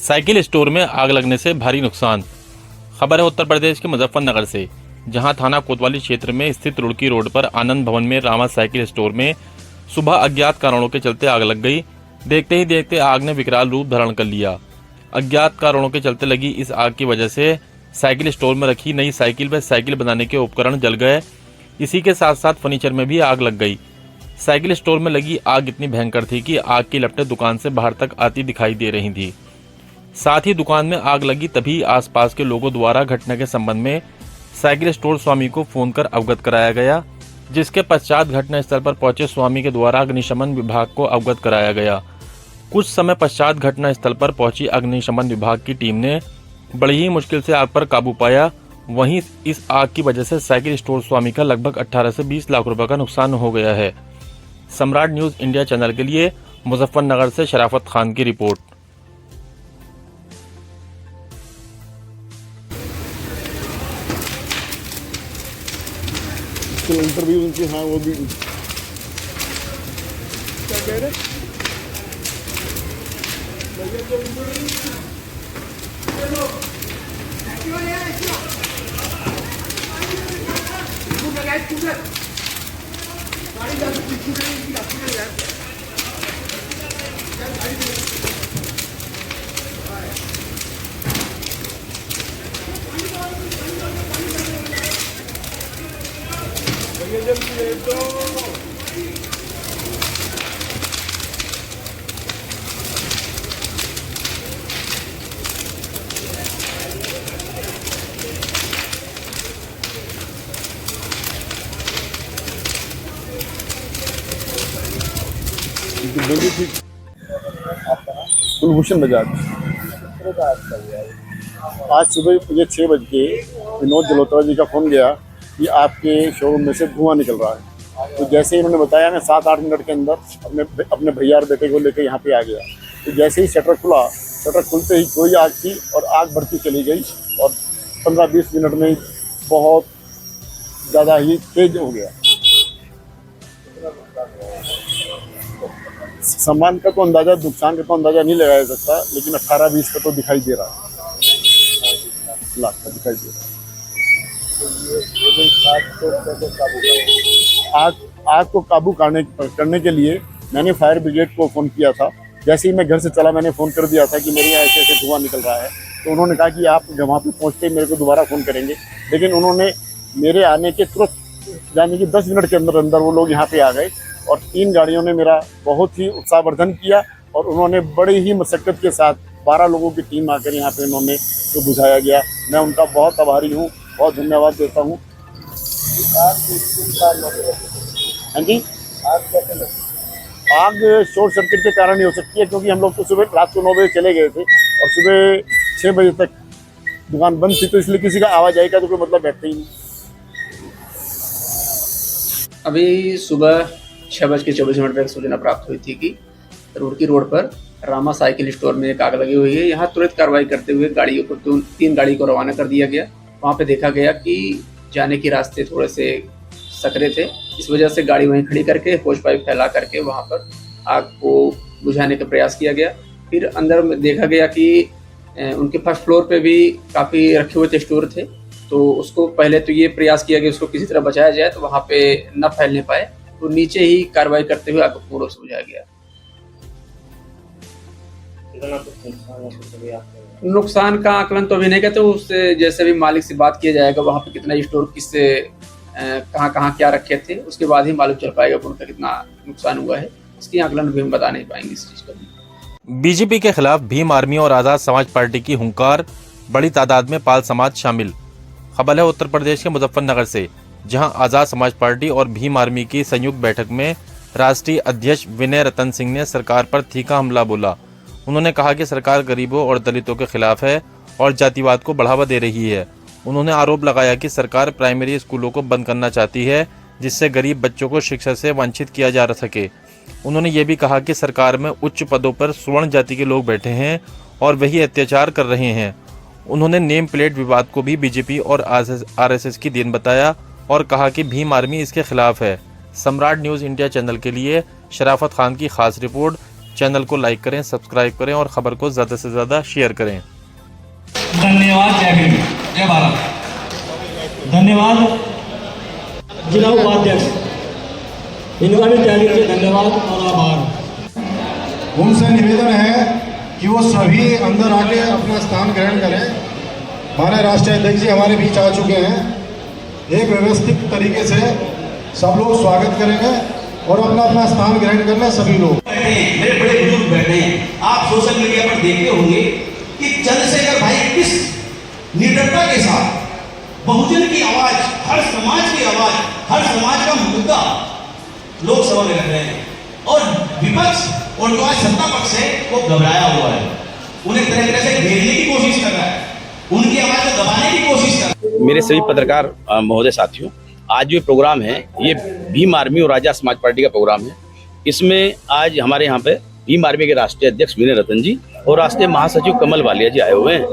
Cycle store में आग लगने से भारी नुकसान। खबर है उत्तर प्रदेश के मुजफ्फरनगर से, जहां थाना कोतवाली क्षेत्र में स्थित रुड़की रोड पर आनंद भवन में रामा साइकिल स्टोर में सुबह अज्ञात कारणों के चलते आग लग गई। देखते ही देखते आग ने विकराल रूप धारण कर लिया। अज्ञात कारणों के चलते लगी इस आग की वजह से साइकिल स्टोर में रखी नई साइकिल व साइकिल बनाने के उपकरण जल गए। इसी के साथ साथ फर्नीचर में भी आग लग गई। साइकिल स्टोर में लगी आग इतनी भयंकर थी कि आग की लपटें दुकान से बाहर तक आती दिखाई दे रही थी। साथ ही दुकान में आग लगी तभी आसपास के लोगों द्वारा घटना के संबंध में साइकिल स्टोर स्वामी को फोन कर अवगत कराया गया, जिसके पश्चात घटनास्थल पर पहुंचे स्वामी के द्वारा अग्निशमन विभाग को अवगत कराया गया। कुछ समय पश्चात घटनास्थल पर पहुंची अग्निशमन विभाग की टीम ने बड़ी ही मुश्किल से आग पर काबू पाया। वहीं इस आग की वजह से साइकिल स्टोर स्वामी का लगभग 18 से 20 लाख रुपए का नुकसान हो गया है। सम्राट न्यूज इंडिया चैनल के लिए मुजफ्फरनगर से शराफत खान की रिपोर्ट। इंटरव्यू उनके, हाँ वो भी क्या कह रहे कुलभूषण बजाज। आज सुबह मुझे 6 बज के विनोद जलोत्रा जी का फ़ोन गया कि आपके शोरूम में से धुआं निकल रहा है। तो जैसे ही उन्होंने बताया, मैं 7-8 मिनट के अंदर अपने भैया और बेटे को लेकर यहाँ पे आ गया। तो जैसे ही शटर खुला, शटर खुलते ही कोई आग थी और आग बढ़ती चली गई और 15-20 मिनट में बहुत ज़्यादा ही तेज हो गया। सामान का तो अंदाज़ा, नुकसान का तो अंदाज़ा नहीं लगाया जा सकता, लेकिन 18-20 का तो दिखाई दे रहा है, लाख का दिखाई दे रहा है। आग को काबू करने के लिए मैंने फायर ब्रिगेड को फ़ोन किया था। जैसे ही मैं घर से चला, मैंने फ़ोन कर दिया था कि मेरे यहाँ ऐसे ऐसे धुआं निकल रहा है। तो उन्होंने कहा कि आप वहाँ पे पहुँचते ही मेरे को दोबारा फ़ोन करेंगे। लेकिन उन्होंने मेरे आने के तुरंत, यानी कि 10 मिनट के अंदर अंदर वो लोग यहाँ पे आ गए और 3 गाड़ियों ने मेरा बहुत ही उत्साहवर्धन किया और उन्होंने बड़े ही मशक्क़त के साथ 12 लोगों की टीम आकर यहाँ पे उन्होंने तो बुझाया गया। मैं उनका बहुत आभारी हूँ, बहुत धन्यवाद देता हूँ। हाँ जी, आग शॉर्ट सर्किट के कारण ही हो सकती है, क्योंकि हम लोग तो सुबह रात को 9 बजे चले गए थे और सुबह 6 बजे तक दुकान बंद थी, तो इसलिए किसी का आवाजाही का तो कोई मतलब बैठता ही नहीं। अभी सुबह 6:24 पर सूचना प्राप्त हुई थी कि रुड़की रोड पर रामा साइकिल स्टोर में एक आग लगी हुई है। यहाँ तुरंत कार्रवाई करते हुए गाड़ियों को 3 गाड़ी को रवाना कर दिया गया। वहाँ पे देखा गया कि जाने के रास्ते थोड़े से सकरे थे, इस वजह से गाड़ी वहीं खड़ी करके होज पाइप फैला करके वहाँ पर आग को बुझाने का प्रयास किया गया। फिर अंदर में देखा गया कि उनके फर्स्ट फ्लोर पे भी काफ़ी रखे हुए थे, स्टोर थे। तो उसको पहले तो ये प्रयास किया कि उसको किसी तरह बचाया जाए, तो वहाँ पे न फैलने पाए, तो नीचे ही कार्रवाई करते हुए आग को पूरा से बुझाया गया। नुकसान का आकलन तो अभी नहीं कहते, उससे जैसे भी मालिक से बात किया जाएगा, वहाँ पे कितना स्टोर किससे कहाँ क्या रखे थे, उसके बाद ही मालूम चल पाएगा कि उनका कितना नुकसान हुआ है। इसकी आकलन भी हम बता नहीं पाएंगे इस चीज़ का। बीजेपी के खिलाफ भीम आर्मी और आज़ाद समाज पार्टी की हुंकार, बड़ी तादाद में पाल समाज शामिल। खबर है उत्तर प्रदेश के मुजफ्फरनगर से, जहां आज़ाद समाज पार्टी और भीम आर्मी की संयुक्त बैठक में राष्ट्रीय अध्यक्ष विनय रतन सिंह ने सरकार पर तीखा हमला बोला। उन्होंने कहा कि सरकार गरीबों और दलितों के खिलाफ है और जातिवाद को बढ़ावा दे रही है। उन्होंने आरोप लगाया कि सरकार प्राइमरी स्कूलों को बंद करना चाहती है, जिससे गरीब बच्चों को शिक्षा से वंचित किया जा सके। उन्होंने ये भी कहा कि सरकार में उच्च पदों पर स्वर्ण जाति के लोग बैठे हैं और वही अत्याचार कर रहे हैं। उन्होंने नेम प्लेट विवाद को भी बीजेपी और आरएसएस की देन बताया और कहा कि भीम आर्मी इसके खिलाफ है। सम्राट न्यूज़ इंडिया चैनल के लिए शराफत खान की खास रिपोर्ट। चैनल को लाइक करें, सब्सक्राइब करें और ख़बर को ज़्यादा से ज़्यादा शेयर करें। धन्यवाद। जय भीम, जय भारत। धन्यवाद जिला उपाध्यक्ष, इनका भी तहे दिल से धन्यवाद और आभार। उनसे निवेदन है कि वो सभी अंदर आके अपना स्थान ग्रहण करें। हमारे राष्ट्रीय अध्यक्ष जी हमारे बीच आ चुके हैं। एक व्यवस्थित तरीके से सब लोग स्वागत करेंगे और अपना अपना स्थान ग्रहण करना सभी लोग। मेरे बड़े बुजुर्ग बैठे हैं। आप सोशल मीडिया पर देखते होंगे कि चंद्रशेखर भाई किस निडरता के साथ बहुजन की आवाज, हर समाज की आवाज, हर समाज का मुद्दा लोकसभा में रख रहे हैं और विपक्ष और जो आज सत्ता पक्ष है वो घबराया हुआ है। उन्हें तरह तरह से घेरने की कोशिश कर रहा है, उनकी आवाज को दबाने की कोशिश कर रहा है। मेरे सभी पत्रकार महोदय साथियों, आज जो प्रोग्राम है ये भीम आर्मी और आजाद समाज पार्टी का प्रोग्राम है। इसमें आज हमारे यहाँ पे भीम आर्मी के राष्ट्रीय अध्यक्ष विनय रतन जी और राष्ट्रीय महासचिव कमल वालिया जी आए हुए हैं।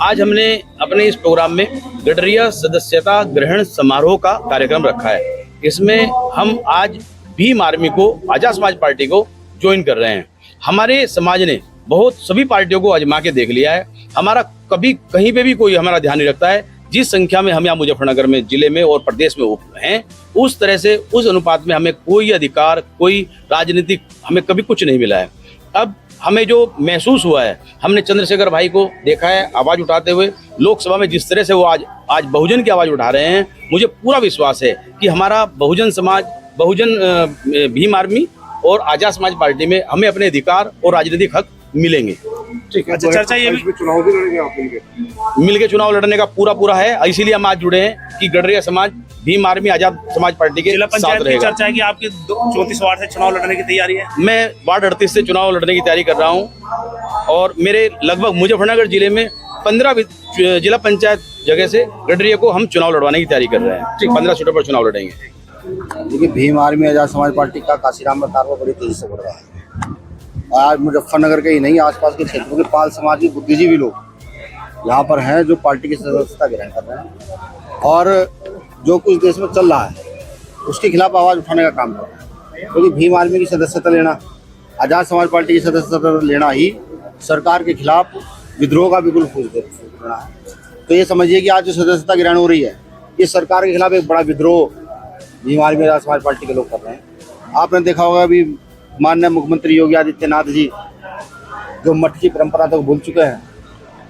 आज हमने अपने इस प्रोग्राम में गडरिया सदस्यता ग्रहण समारोह का कार्यक्रम रखा है। इसमें हम आज भीम आर्मी को, आजाद समाज पार्टी को ज्वाइन कर रहे हैं। हमारे समाज ने बहुत सभी पार्टियों को आजमा के देख लिया है। हमारा कभी कहीं पे भी कोई हमारा ध्यान नहीं रखता है। जिस संख्या में हम यहाँ मुजफ्फरनगर में, जिले में और प्रदेश में हैं, उस तरह से उस अनुपात में हमें कोई अधिकार, कोई राजनीतिक हमें कभी कुछ नहीं मिला है। अब हमें जो महसूस हुआ है, हमने चंद्रशेखर भाई को देखा है आवाज उठाते हुए लोकसभा में। जिस तरह से वो आज बहुजन की आवाज उठा रहे हैं, मुझे पूरा विश्वास है कि हमारा बहुजन समाज, बहुजन भीम आर्मी और आजाद समाज पार्टी में हमें अपने अधिकार और राजनीतिक हक मिलेंगे। ठीक है। अच्छा, चर्चा ये भी चुनाव भी लड़ेंगे आप मिलके चुनाव लड़ने का पूरा है। इसीलिए हम आज जुड़े हैं कि गडरिया समाज भीम आर्मी आजाद समाज पार्टी के साथ रहेगा। चर्चा है कि आपकी 34 वार्ड से चुनाव लड़ने की तैयारी है। मैं वार्ड 38 से चुनाव लड़ने की तैयारी कर रहा हूं और मेरे लगभग मुजफ्फरनगर जिले में 15 जिला पंचायत जगह से गडरिया को हम चुनाव लड़वाने की तैयारी कर रहे हैं। 15 सीटों पर चुनाव लड़ेंगे। देखिए, भीम आर्मी आजाद समाज पार्टी का काशीराम में कारवा बड़ी तेजी से बढ़ रहा है। आज मुजफ्फरनगर के ही नहीं, आसपास के क्षेत्रों के पाल समाज के बुद्धिजीवी लोग यहाँ पर हैं जो पार्टी की सदस्यता ग्रहण कर रहे हैं और जो कुछ देश में चल रहा है उसके खिलाफ आवाज़ उठाने का काम कर रहे हैं। क्योंकि भीम आर्मी की सदस्यता लेना, आजाद समाज पार्टी की सदस्यता लेना ही सरकार के खिलाफ विद्रोह का बिल्कुल फूस देना है। तो ये समझिए कि आज जो सदस्यता ग्रहण हो रही है, ये सरकार के खिलाफ एक बड़ा विद्रोह भीम आर्मी आजाद समाज पार्टी के लोग कर रहे हैं। आपने देखा होगा अभी माननीय मुख्यमंत्री योगी आदित्यनाथ जी जो मठ की परंपरा तक भूल चुके हैं,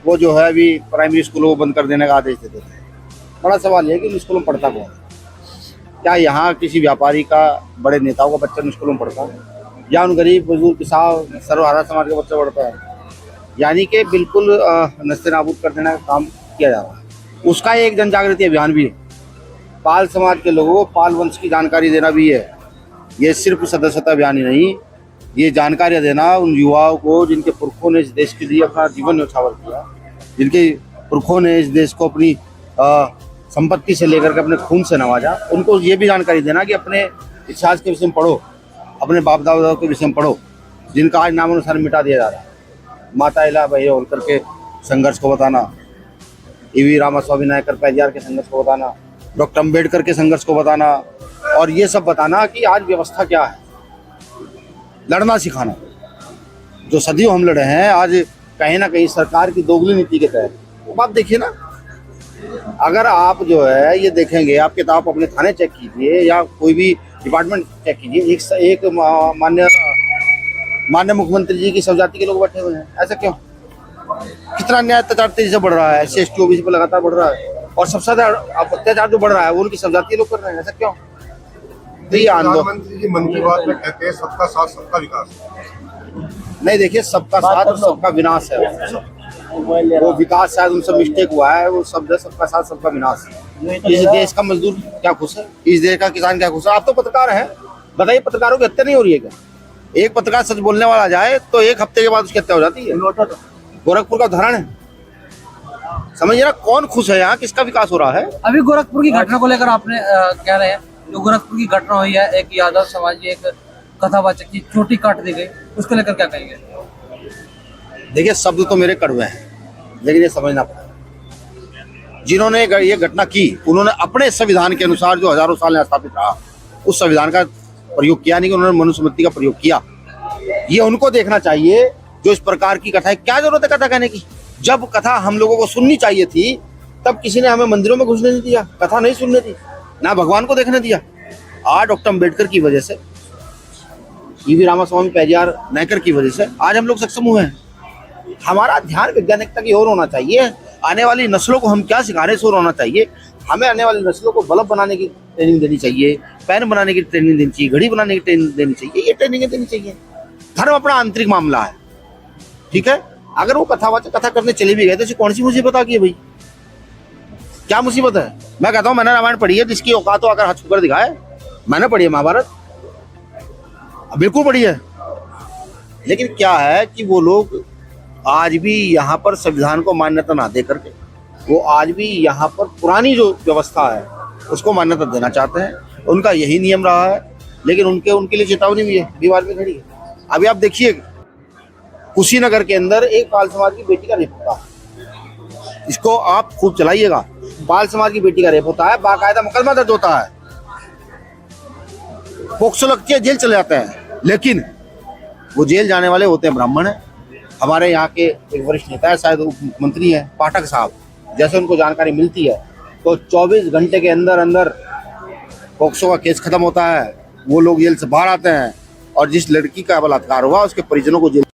वो जो है अभी प्राइमरी स्कूलों को बंद कर देने का आदेश देते हैं। बड़ा सवाल है कि इन स्कूलों में पढ़ता कौन? क्या यहाँ किसी व्यापारी का, बड़े नेताओं का बच्चा इन स्कूलों में पढ़ता है या उन गरीब बुजुर्ग किसान सर्वहारा समाज का बच्चा पढ़ता है? यानी कि बिल्कुल नस्ते नाबूद कर देने का काम किया जा रहा है। उसका एक जन जागृति अभियान भी है। पाल समाज के लोगों को पाल वंश की जानकारी देना भी है। ये सिर्फ सदस्यता अभियान ही नहीं, ये जानकारी देना उन युवाओं को जिनके पुरखों ने इस देश के लिए अपना जीवन न्यौछावर किया, जिनके पुरखों ने इस देश को अपनी संपत्ति से लेकर के अपने खून से नवाजा। उनको ये भी जानकारी देना कि अपने इतिहास के विषय में पढ़ो, अपने बाप दादा के विषय में पढ़ो, जिनका आज नामानुसार मिटा दिया जा रहा है। माता इला भैया होलकर के संघर्ष को बताना, ईवी रामास्वामी नायकर पैरियार के संघर्ष को बताना, डॉक्टर अम्बेडकर के संघर्ष को बताना और ये सब बताना कि आज व्यवस्था क्या है, लड़ना सिखाना। जो सदियों हम लड़े हैं, आज कहीं ना कहीं सरकार की दोगली नीति के तहत। अब आप देखिए ना, अगर आप जो है ये देखेंगे, आप किताब अपने थाने चेक कीजिए या कोई भी डिपार्टमेंट चेक कीजिए, एक माननीय मुख्यमंत्री जी की सब जाति के लोग बैठे हुए हैं। ऐसा क्यों? कितना अन्याय अत्याचार तेजी से बढ़ रहा है, SC ST OBC पर लगातार बढ़ रहा है और सबसे ज्यादा अत्याचार जो बढ़ रहा है वो उनकी सब जाति लोग कर रहे हैं। ऐसा क्यों? प्रधानमंत्री जी मन की बात में कहते हैं सबका साथ सबका विकास। नहीं, देखिए, सबका साथ और सबका विनाश है। वो विकास शायद उनसे मिस्टेक हुआ है। वो शब्द है सबका साथ सबका विनाश। इस देश का मजदूर क्या खुश है? इस देश का किसान क्या खुश है? आप तो पत्रकार हैं, बताइए, पत्रकारों की हत्या नहीं हो रही है क्या? एक पत्रकार सच बोलने वाला जाए तो एक हफ्ते के बाद उसकी हत्या हो जाती है। गोरखपुर का उदाहरण है। समझिए ना, कौन खुश है यहाँ, किसका विकास हो रहा है? अभी गोरखपुर की घटना को लेकर आपने कह रहे हैं, जो गोरखपुर की घटना हुई है, एक यादव समाज की एक कथावाचक की चोटी काट दी गई, उसको लेकर क्या कहेंगे? देखिए, शब्द तो मेरे कड़वे हैं, लेकिन ये समझना पड़ेगा। जिन्होंने ये घटना की, उन्होंने अपने संविधान के अनुसार जो हजारों साल स्थापित रहा, उस संविधान का प्रयोग किया नहीं कि उन्होंने मनुस्मृति का प्रयोग किया। ये उनको देखना चाहिए जो इस प्रकार की कथा है। क्या जरूरत है कथा कहने की? जब कथा हम लोगों को सुननी चाहिए थी तब किसी ने हमें मंदिरों में घुसने नहीं दिया, कथा नहीं सुनने दी, ना भगवान को देखने दिया। आज डॉक्टर अम्बेडकर की वजह से, ईवी रामास्वामी पेरियार नायकर की वजह से आज हम लोग सक्षम हुए हैं। हमारा ध्यान वैज्ञानिकता की ओर होना चाहिए। आने वाली नस्लों को हम क्या सिखा रहे हैं, इस ओर होना चाहिए। हमें आने वाली नस्लों को बल्ब बनाने की ट्रेनिंग देनी चाहिए, पेन बनाने की ट्रेनिंग देनी चाहिए, घड़ी बनाने की ट्रेनिंग देनी चाहिए। ये ट्रेनिंग देनी चाहिए। धर्म अपना आंतरिक मामला है, ठीक है। अगर वो कथावाचक कथा करने चले भी गए तो कौन सी मुसीबत आ गई है भाई? क्या मुसीबत है? मैं कहता हूँ मैंने रामायण पढ़ी है, जिसकी औकात हो अगर हाथ छूकर दिखाए। मैंने पढ़ी है महाभारत, बिल्कुल पढ़ी है। लेकिन क्या है कि वो लोग आज भी यहाँ पर संविधान को मान्यता ना दे करके वो आज भी यहाँ पर पुरानी जो व्यवस्था है उसको मान्यता देना चाहते हैं। उनका यही नियम रहा है। लेकिन उनके लिए चेतावनी भी है, दीवार में खड़ी है। अभी आप देखिए कुशीनगर के अंदर एक पाल समाज की बेटी का रेप होता है। इसको आप खूब चलाइएगा। पाल समाज की बेटी का रेप होता है, बाकायदा मुकदमा दर्ज होता है, पोक्सो लगती है, जेल चले जाते हैं। लेकिन वो जेल जाने वाले होते हैं ब्राह्मण है। हमारे यहाँ के एक वरिष्ठ नेता है, शायद उप मुख्यमंत्री है, पाठक साहब, जैसे उनको जानकारी मिलती है तो 24 घंटे के अंदर अंदर पोक्सो का केस खत्म होता है, वो लोग जेल से बाहर आते हैं और जिस लड़की का बलात्कार हुआ उसके परिजनों को जेल